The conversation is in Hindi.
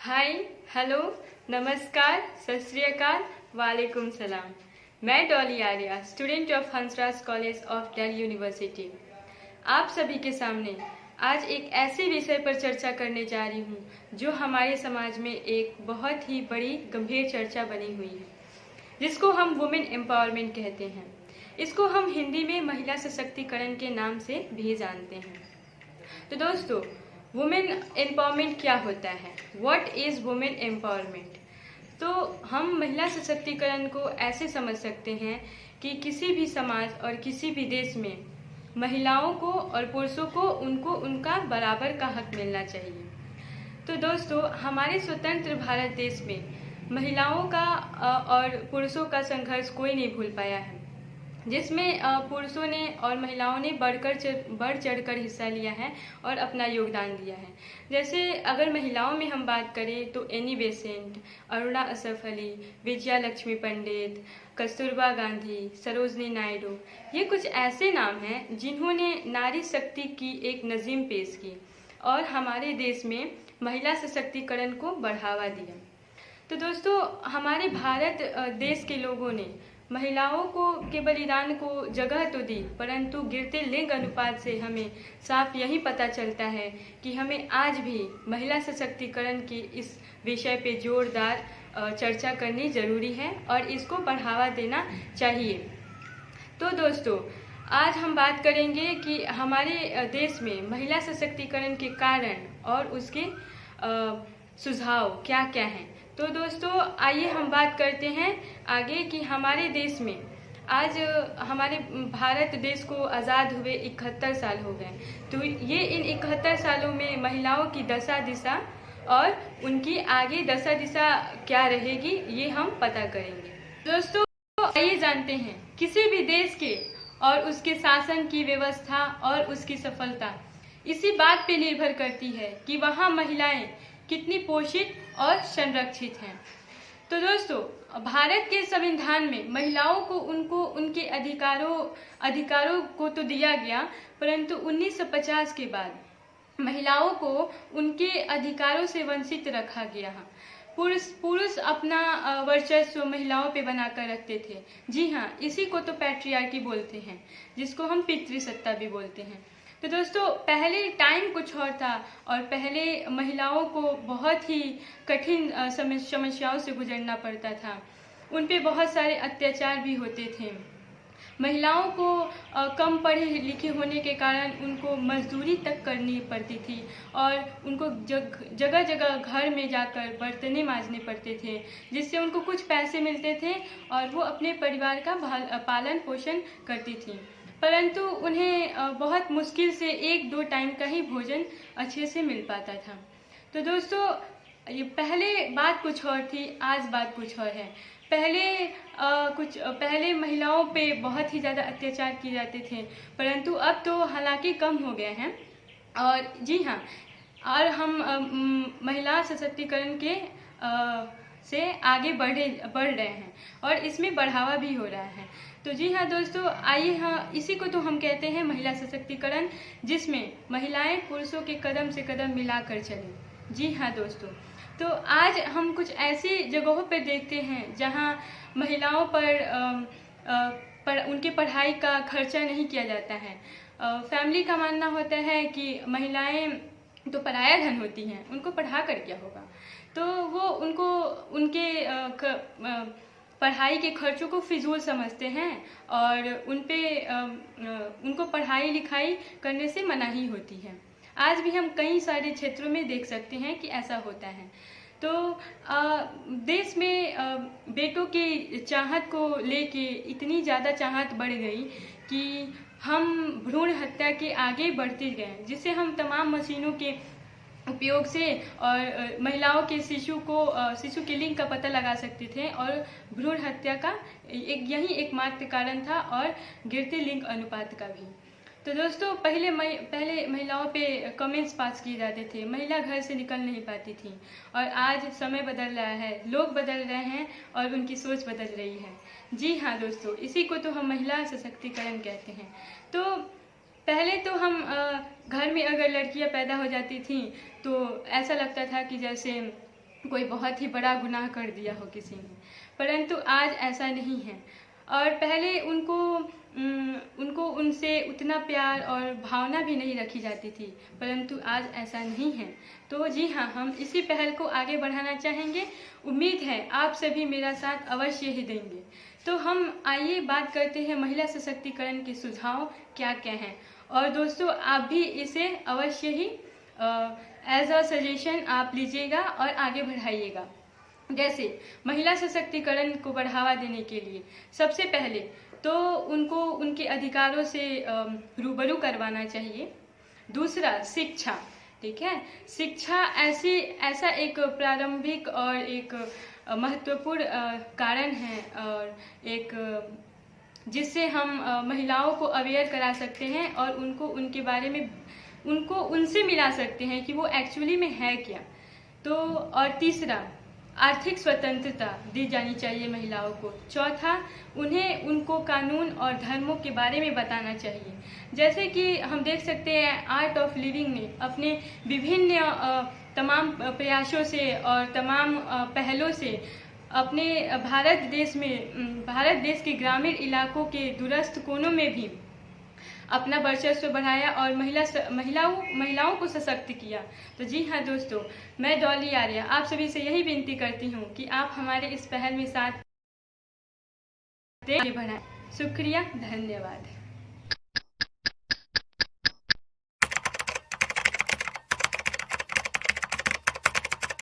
हाय, हेलो, नमस्कार, सत श्री अकाल, वालेकुम सलाम। मैं Dolly Arya, student of Hansraj college of Delhi university, आप सभी के सामने आज एक ऐसे विषय पर चर्चा करने जा रही हूँ जो हमारे समाज में एक बहुत ही बड़ी गंभीर चर्चा बनी हुई है, जिसको हम वुमेन एम्पावरमेंट कहते हैं। इसको हम हिंदी में महिला सशक्तिकरण के नाम से भी जानते हैं। तो दोस्तों, वुमेन एम्पावरमेंट क्या होता है? What is women empowerment? तो हम महिला सशक्तिकरण को ऐसे समझ सकते हैं कि किसी भी समाज और किसी भी देश में महिलाओं को और पुरुषों को उनका बराबर का हक मिलना चाहिए। तो दोस्तों, हमारे स्वतंत्र भारत देश में महिलाओं का और पुरुषों का संघर्ष कोई नहीं भूल पाया है, जिसमें पुरुषों ने और महिलाओं ने बढ़ चढ़कर हिस्सा लिया है और अपना योगदान दिया है। जैसे अगर महिलाओं में हम बात करें तो एनी बेसेंट, अरुणा असफ अली, विजया लक्ष्मी पंडित, कस्तूरबा गांधी, सरोजनी नायडू, ये कुछ ऐसे नाम हैं जिन्होंने नारी शक्ति की एक नज़ीम पेश की और हमारे देश में महिला सशक्तिकरण को बढ़ावा दिया। तो दोस्तों, हमारे भारत देश के लोगों ने महिलाओं को के बलिदान को जगह तो दी, परंतु गिरते लिंग अनुपात से हमें साफ यही पता चलता है कि हमें आज भी महिला सशक्तिकरण की इस विषय पे जोरदार चर्चा करनी जरूरी है और इसको बढ़ावा देना चाहिए। तो दोस्तों, आज हम बात करेंगे कि हमारे देश में महिला सशक्तिकरण के कारण और उसके सुझाव क्या क्या हैं। तो दोस्तों, आइए हम बात करते हैं आगे कि हमारे देश में आज हमारे भारत देश को आज़ाद हुए 71 साल हो गए। तो ये इन 71 सालों में महिलाओं की दशा दिशा और उनकी आगे दशा दिशा क्या रहेगी, ये हम पता करेंगे। दोस्तों, आइए जानते हैं किसी भी देश के और उसके शासन की व्यवस्था और उसकी सफलता इसी बात पे निर्भर करती है कि वहाँ महिलाएं कितनी पोषित और संरक्षित हैं। तो दोस्तों, भारत के संविधान में महिलाओं को उनके अधिकारों को तो दिया गया, परंतु 1950 के बाद महिलाओं को उनके अधिकारों से वंचित रखा गया। पुरुष अपना वर्चस्व महिलाओं पे बनाकर रखते थे। जी हाँ, इसी को तो पैट्रियार्की बोलते हैं, जिसको हम पितृसत्ता भी बोलते हैं। तो दोस्तों, पहले टाइम कुछ और था और पहले महिलाओं को बहुत ही कठिन समस्याओं से गुजरना पड़ता था। उन पे बहुत सारे अत्याचार भी होते थे। महिलाओं को कम पढ़े लिखे होने के कारण उनको मजदूरी तक करनी पड़ती थी और उनको जगह जगह घर में जाकर बर्तने मांजने पड़ते थे, जिससे उनको कुछ पैसे मिलते थे और वो अपने परिवार का पालन पोषण करती थी। परंतु उन्हें बहुत मुश्किल से 1-2 टाइम का ही भोजन अच्छे से मिल पाता था। तो दोस्तों, ये पहले बात कुछ और थी, आज बात कुछ और है। पहले महिलाओं पे बहुत ही ज़्यादा अत्याचार किए जाते थे, परंतु अब तो हालांकि कम हो गए हैं। और जी हाँ, और हम महिला सशक्तिकरण के से आगे बढ़ रहे हैं और इसमें बढ़ावा भी हो रहा है। तो जी हाँ दोस्तों, आइए हाँ, इसी को तो हम कहते हैं महिला सशक्तिकरण, जिसमें महिलाएं पुरुषों के कदम से कदम मिलाकर चलें। जी हाँ दोस्तों, तो आज हम कुछ ऐसी जगहों पर देखते हैं जहाँ महिलाओं पर उनके पढ़ाई का खर्चा नहीं किया जाता है। फैमिली का मानना होता है कि महिलाएं तो पराया धन होती हैं, उनको पढ़ा कर क्या होगा। तो वो उनके पढ़ाई के खर्चों को फिजूल समझते हैं और उनको पढ़ाई लिखाई करने से मनाही होती है। आज भी हम कई सारे क्षेत्रों में देख सकते हैं कि ऐसा होता है। तो देश में बेटों की चाहत को लेके इतनी ज़्यादा चाहत बढ़ गई कि हम भ्रूण हत्या के आगे बढ़ते गए, जिससे हम तमाम मशीनों के उपयोग से और महिलाओं के शिशु के लिंग का पता लगा सकते थे और भ्रूण हत्या का यही एकमात्र कारण था, और गिरते लिंग अनुपात का भी। तो दोस्तों, पहले महिलाओं पे कमेंट्स पास किए जाते थे, महिला घर से निकल नहीं पाती थी, और आज समय बदल रहा है, लोग बदल रहे हैं और उनकी सोच बदल रही है। जी हाँ दोस्तों, इसी को तो हम महिला सशक्तिकरण कहते हैं। तो पहले तो हम घर में अगर लड़कियां पैदा हो जाती थीं तो ऐसा लगता था कि जैसे कोई बहुत ही बड़ा गुनाह कर दिया हो किसी ने, परंतु आज ऐसा नहीं है। और पहले उनको उनसे उतना प्यार और भावना भी नहीं रखी जाती थी, परंतु आज ऐसा नहीं है। तो जी हाँ, हम इसी पहल को आगे बढ़ाना चाहेंगे। उम्मीद है आप सभी मेरा साथ अवश्य ही देंगे। तो हम आइए बात करते हैं महिला सशक्तिकरण के सुझाव क्या क्या हैं। और दोस्तों, आप भी इसे अवश्य ही एज अ सजेशन आप लीजिएगा और आगे बढ़ाइएगा। जैसे महिला सशक्तिकरण को बढ़ावा देने के लिए सबसे पहले तो उनको उनके अधिकारों से रूबरू करवाना चाहिए। दूसरा, शिक्षा। ठीक है, शिक्षा ऐसा एक प्रारंभिक और एक महत्वपूर्ण कारण है और एक जिससे हम महिलाओं को अवेयर करा सकते हैं और उनको उनके बारे में उनसे मिला सकते हैं कि वो एक्चुअली में है क्या। तो और तीसरा, आर्थिक स्वतंत्रता दी जानी चाहिए महिलाओं को। चौथा, उन्हें उनको कानून और धर्मों के बारे में बताना चाहिए। जैसे कि हम देख सकते हैं आर्ट ऑफ लिविंग ने अपने विभिन्न तमाम प्रयासों से और तमाम पहलों से अपने भारत देश के ग्रामीण इलाकों के दूरस्थ कोनों में भी अपना वर्चस्व बढ़ाया और महिलाओं को सशक्त किया। तो जी हाँ दोस्तों, मैं डॉली आर्या आप सभी से यही विनती करती हूँ कि आप हमारे इस पहल में साथ बढ़ाएं। शुक्रिया, धन्यवाद।